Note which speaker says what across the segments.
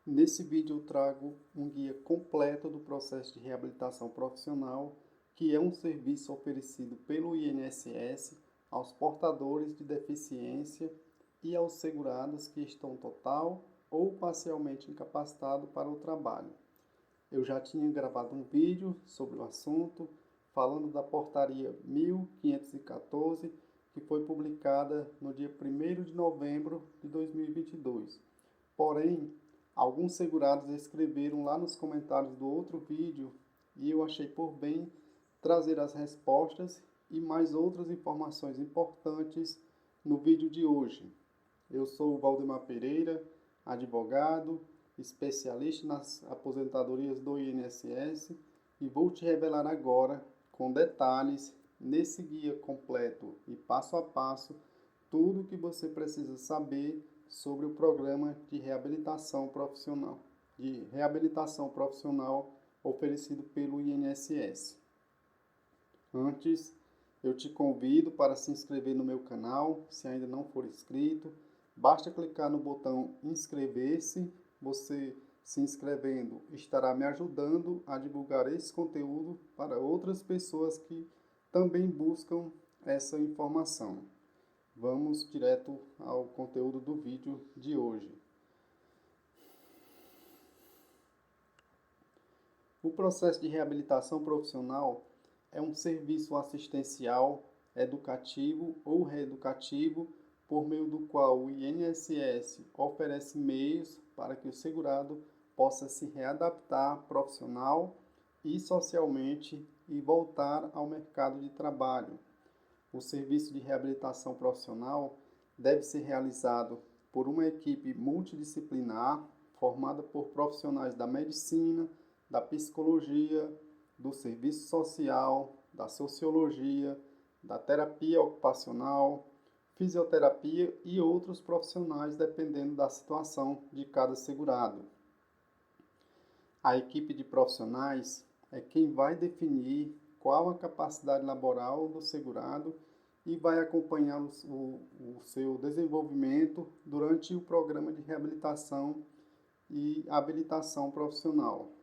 Speaker 1: Nesse vídeo eu trago um guia completo do processo de reabilitação profissional, que é um serviço oferecido pelo INSS aos portadores de deficiência e aos segurados que estão total ou parcialmente incapacitados para o trabalho. Eu já tinha gravado um vídeo sobre o assunto, falando da portaria 1514, que foi publicada no dia 1º de novembro de 2022. Porém, alguns segurados escreveram lá nos comentários do outro vídeo e eu achei por bem trazer as respostas e mais outras informações importantes no vídeo de hoje. Eu sou o Valdemar Pereira, advogado, especialista nas aposentadorias do INSS e vou te revelar agora, com detalhes, nesse guia completo e passo a passo, tudo o que você precisa saber sobre o programa de reabilitação profissional oferecido pelo INSS. Antes, eu te convido para se inscrever no meu canal, se ainda não for inscrito. Basta clicar no botão inscrever-se. Você se inscrevendo estará me ajudando a divulgar esse conteúdo para outras pessoas que também buscam essa informação. Vamos direto ao conteúdo do vídeo de hoje. O processo de reabilitação profissional é um serviço assistencial, educativo ou reeducativo por meio do qual o INSS oferece meios para que o segurado possa se readaptar profissional e socialmente e voltar ao mercado de trabalho. O serviço de reabilitação profissional deve ser realizado por uma equipe multidisciplinar formada por profissionais da medicina, da psicologia, do serviço social, da sociologia, da terapia ocupacional, fisioterapia e outros profissionais, dependendo da situação de cada segurado. A equipe de profissionais é quem vai definir qual a capacidade laboral do segurado e vai acompanhar o seu desenvolvimento durante o programa de reabilitação e habilitação profissional.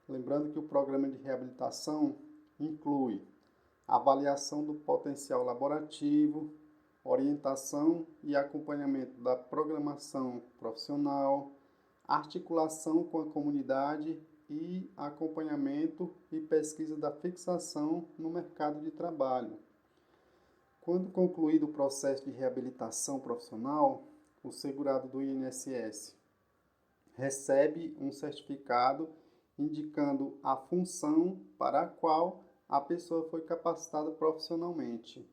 Speaker 1: Lembrando que o programa de reabilitação inclui avaliação do potencial laborativo, orientação e acompanhamento da programação profissional, articulação com a comunidade e acompanhamento e pesquisa da fixação no mercado de trabalho. Quando concluído o processo de reabilitação profissional, o segurado do INSS recebe um certificado indicando a função para a qual a pessoa foi capacitada profissionalmente.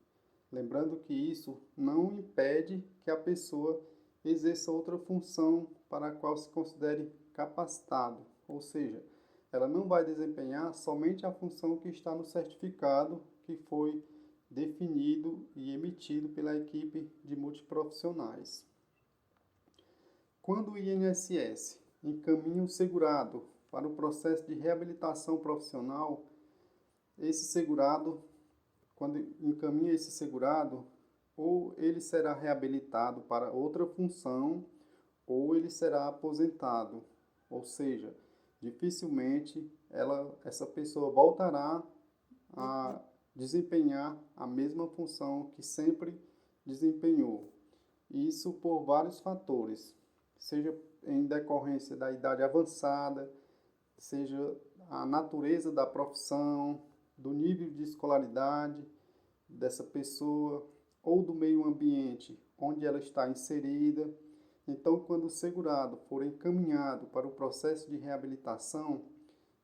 Speaker 1: Lembrando que isso não impede que a pessoa exerça outra função para a qual se considere capacitado, ou seja, ela não vai desempenhar somente a função que está no certificado que foi definido e emitido pela equipe de multiprofissionais. Quando o INSS encaminha o segurado para o processo de reabilitação profissional, quando encaminha esse segurado, ou ele será reabilitado para outra função, ou ele será aposentado. Ou seja, dificilmente essa pessoa voltará a desempenhar a mesma função que sempre desempenhou. Isso por vários fatores, seja em decorrência da idade avançada, seja a natureza da profissão, do nível de escolaridade dessa pessoa ou do meio ambiente onde ela está inserida. Então, quando o segurado for encaminhado para o processo de reabilitação,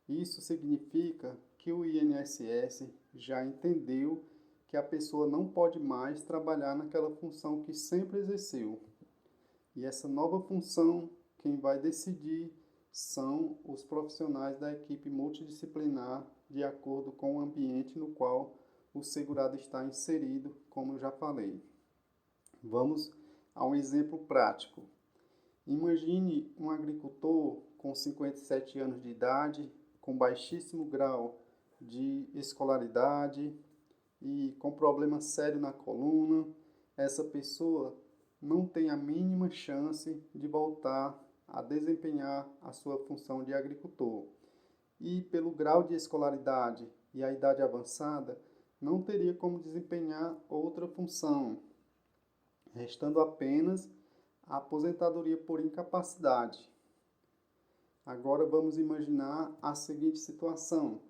Speaker 1: isso significa que o INSS já entendeu que a pessoa não pode mais trabalhar naquela função que sempre exerceu. E essa nova função, quem vai decidir são os profissionais da equipe multidisciplinar, de acordo com o ambiente no qual o segurado está inserido, como eu já falei. Vamos a um exemplo prático. Imagine um agricultor com 57 anos de idade, com baixíssimo grau de escolaridade e com problema sério na coluna. Essa pessoa não tem a mínima chance de voltar a desempenhar a sua função de agricultor. E pelo grau de escolaridade e a idade avançada, não teria como desempenhar outra função, restando apenas a aposentadoria por incapacidade. Agora vamos imaginar a seguinte situação: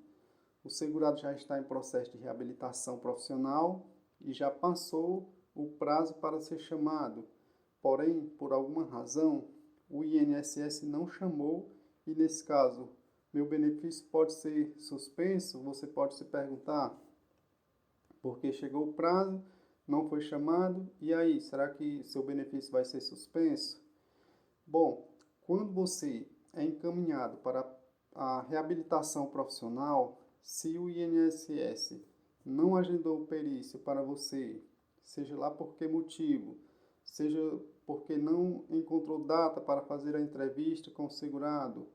Speaker 1: o segurado já está em processo de reabilitação profissional e já passou o prazo para ser chamado, porém, por alguma razão, o INSS não chamou e, nesse caso, meu benefício pode ser suspenso? Você pode se perguntar, porque chegou o prazo, não foi chamado, e aí, será que seu benefício vai ser suspenso? Bom, quando você é encaminhado para a reabilitação profissional, se o INSS não agendou o perício para você, seja lá por que motivo, seja porque não encontrou data para fazer a entrevista com o segurado,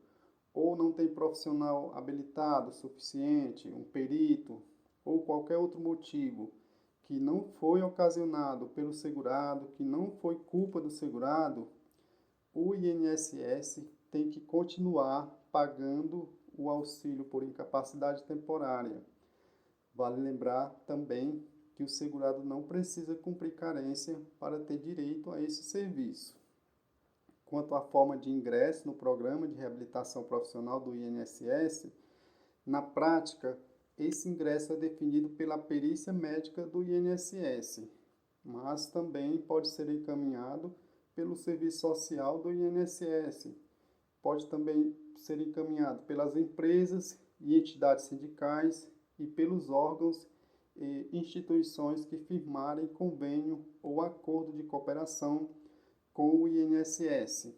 Speaker 1: ou não tem profissional habilitado suficiente, um perito, ou qualquer outro motivo que não foi ocasionado pelo segurado, que não foi culpa do segurado, o INSS tem que continuar pagando o auxílio por incapacidade temporária. Vale lembrar também que o segurado não precisa cumprir carência para ter direito a esse serviço. Quanto à forma de ingresso no programa de reabilitação profissional do INSS, na prática, esse ingresso é definido pela perícia médica do INSS, mas também pode ser encaminhado pelo Serviço Social do INSS. Pode também ser encaminhado pelas empresas e entidades sindicais e pelos órgãos e instituições que firmarem convênio ou acordo de cooperação com o INSS.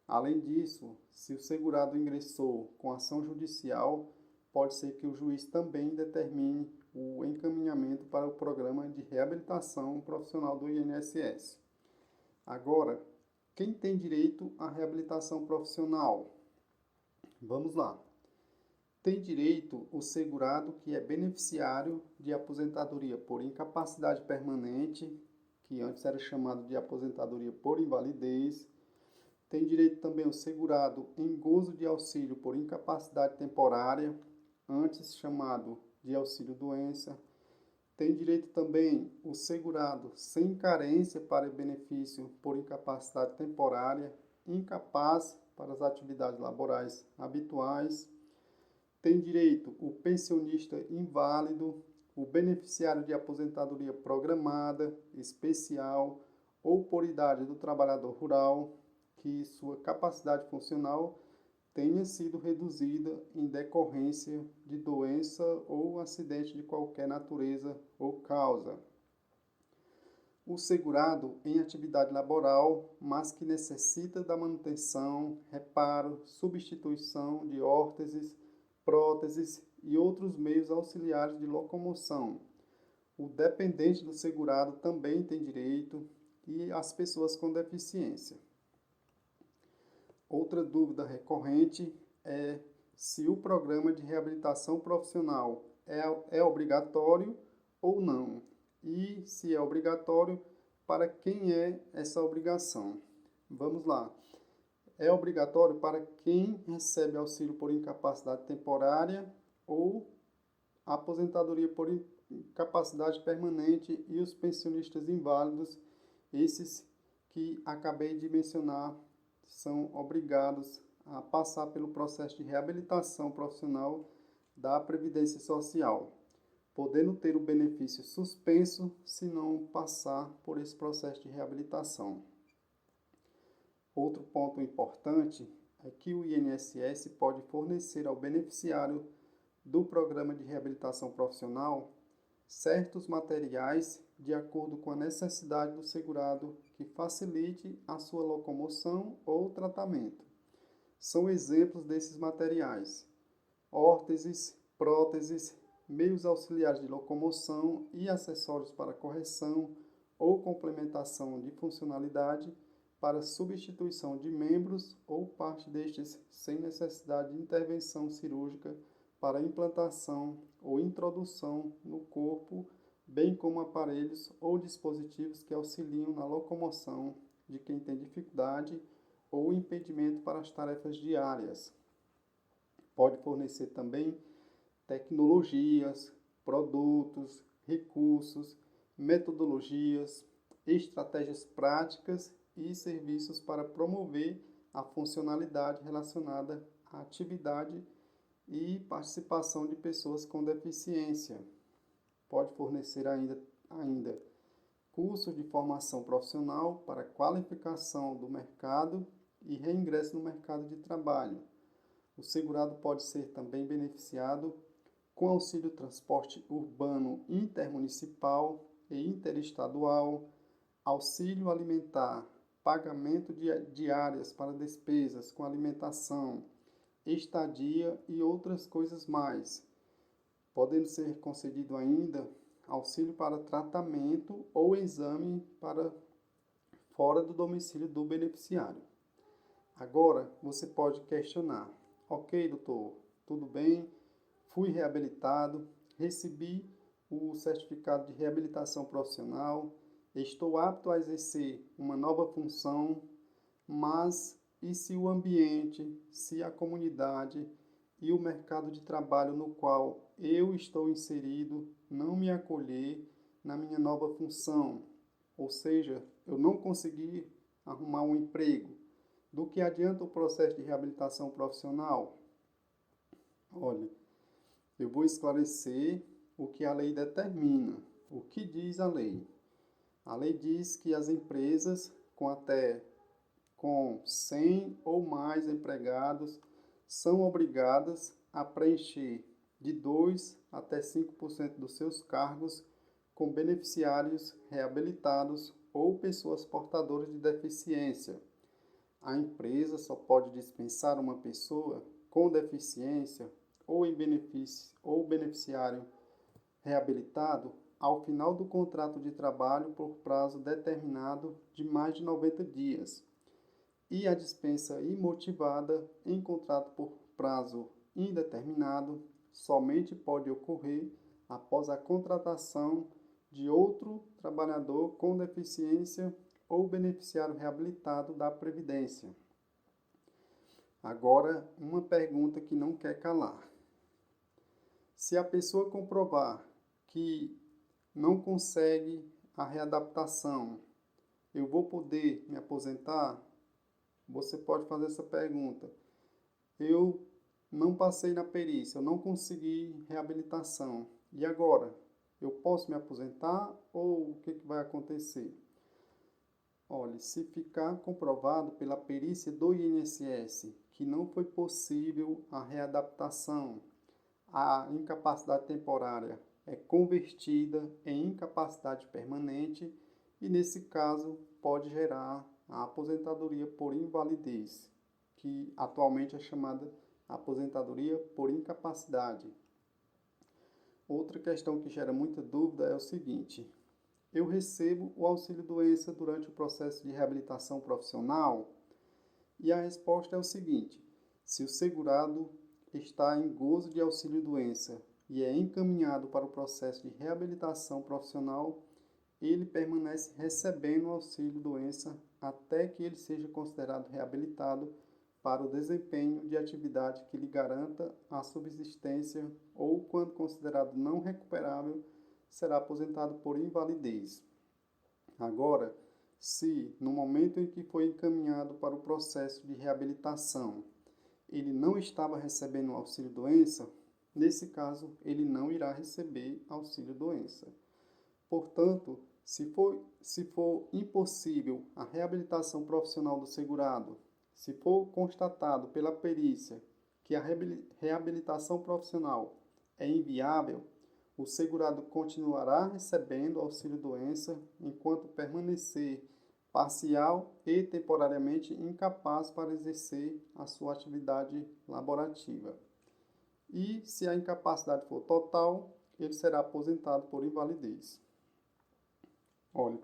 Speaker 1: Além disso, se o segurado ingressou com ação judicial, pode ser que o juiz também determine o encaminhamento para o programa de reabilitação profissional do INSS. Agora, quem tem direito à reabilitação profissional? Vamos lá. Tem direito o segurado que é beneficiário de aposentadoria por incapacidade permanente, que antes era chamado de aposentadoria por invalidez. Tem direito também o segurado em gozo de auxílio por incapacidade temporária, antes chamado de auxílio-doença. Tem direito também o segurado sem carência para benefício por incapacidade temporária, incapaz para as atividades laborais habituais. Tem direito o pensionista inválido, o beneficiário de aposentadoria programada, especial ou por idade do trabalhador rural, que sua capacidade funcional tenha sido reduzida em decorrência de doença ou acidente de qualquer natureza ou causa. O segurado em atividade laboral, mas que necessita da manutenção, reparo, substituição de órteses, próteses e outros meios auxiliares de locomoção. O dependente do segurado também tem direito e as pessoas com deficiência. Outra dúvida recorrente é se o programa de reabilitação profissional é obrigatório ou não, e se é obrigatório, para quem é essa obrigação. Vamos lá. É obrigatório para quem recebe auxílio por incapacidade temporária ou aposentadoria por incapacidade permanente e os pensionistas inválidos, esses que acabei de mencionar, são obrigados a passar pelo processo de reabilitação profissional da Previdência Social, podendo ter o benefício suspenso se não passar por esse processo de reabilitação. Outro ponto importante é que o INSS pode fornecer ao beneficiário do programa de reabilitação profissional certos materiais de acordo com a necessidade do segurado que facilite a sua locomoção ou tratamento. São exemplos desses materiais: órteses, próteses, meios auxiliares de locomoção e acessórios para correção ou complementação de funcionalidade para substituição de membros ou parte destes sem necessidade de intervenção cirúrgica para implantação ou introdução no corpo, bem como aparelhos ou dispositivos que auxiliam na locomoção de quem tem dificuldade ou impedimento para as tarefas diárias. Pode fornecer também tecnologias, produtos, recursos, metodologias, estratégias práticas e serviços para promover a funcionalidade relacionada à atividade e participação de pessoas com deficiência. Pode fornecer ainda cursos de formação profissional para qualificação do mercado e reingresso no mercado de trabalho. O segurado pode ser também beneficiado com auxílio transporte urbano intermunicipal e interestadual, auxílio alimentar, pagamento de diárias para despesas com alimentação, estadia e outras coisas mais, podendo ser concedido ainda auxílio para tratamento ou exame para fora do domicílio do beneficiário. Agora, você pode questionar: ok, doutor, tudo bem, fui reabilitado, recebi o certificado de reabilitação profissional, estou apto a exercer uma nova função, mas e se o ambiente, se a comunidade e o mercado de trabalho no qual eu estou inserido não me acolher na minha nova função? Ou seja, eu não consegui arrumar um emprego. Do que adianta o processo de reabilitação profissional? Olha, eu vou esclarecer o que a lei determina. O que diz a lei? A lei diz que as empresas com 100 ou mais empregados são obrigadas a preencher de 2 até 5% dos seus cargos com beneficiários reabilitados ou pessoas portadoras de deficiência. A empresa só pode dispensar uma pessoa com deficiência ou em benefício ou beneficiário reabilitado ao final do contrato de trabalho por prazo determinado de mais de 90 dias. E a dispensa imotivada em contrato por prazo indeterminado somente pode ocorrer após a contratação de outro trabalhador com deficiência ou beneficiário reabilitado da Previdência. Agora, uma pergunta que não quer calar. Se a pessoa comprovar que não consegue a readaptação, eu vou poder me aposentar? Você pode fazer essa pergunta. Eu não passei na perícia, eu não consegui reabilitação. E agora? Eu posso me aposentar ou o que vai acontecer? Olha, se ficar comprovado pela perícia do INSS que não foi possível a readaptação, a incapacidade temporária é convertida em incapacidade permanente e, nesse caso, pode gerar a aposentadoria por invalidez, que atualmente é chamada aposentadoria por incapacidade. Outra questão que gera muita dúvida é o seguinte: eu recebo o auxílio-doença durante o processo de reabilitação profissional? E a resposta é o seguinte: se o segurado está em gozo de auxílio-doença e é encaminhado para o processo de reabilitação profissional, ele permanece recebendo o auxílio-doença até que ele seja considerado reabilitado para o desempenho de atividade que lhe garanta a subsistência ou, quando considerado não recuperável, será aposentado por invalidez. Agora, se no momento em que foi encaminhado para o processo de reabilitação, ele não estava recebendo o auxílio-doença, nesse caso, ele não irá receber auxílio-doença. Portanto, se for impossível a reabilitação profissional do segurado, se for constatado pela perícia que a reabilitação profissional é inviável, o segurado continuará recebendo auxílio-doença enquanto permanecer parcial e temporariamente incapaz para exercer a sua atividade laborativa. E, se a incapacidade for total, ele será aposentado por invalidez. Olha,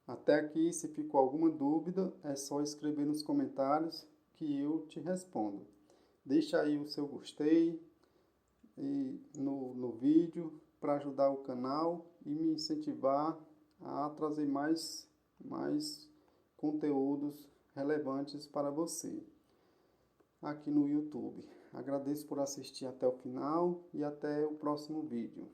Speaker 1: até aqui, se ficou alguma dúvida, é só escrever nos comentários que eu te respondo. Deixa aí o seu gostei no vídeo para ajudar o canal e me incentivar a trazer mais conteúdos relevantes para você aqui no YouTube. Agradeço por assistir até o final e até o próximo vídeo.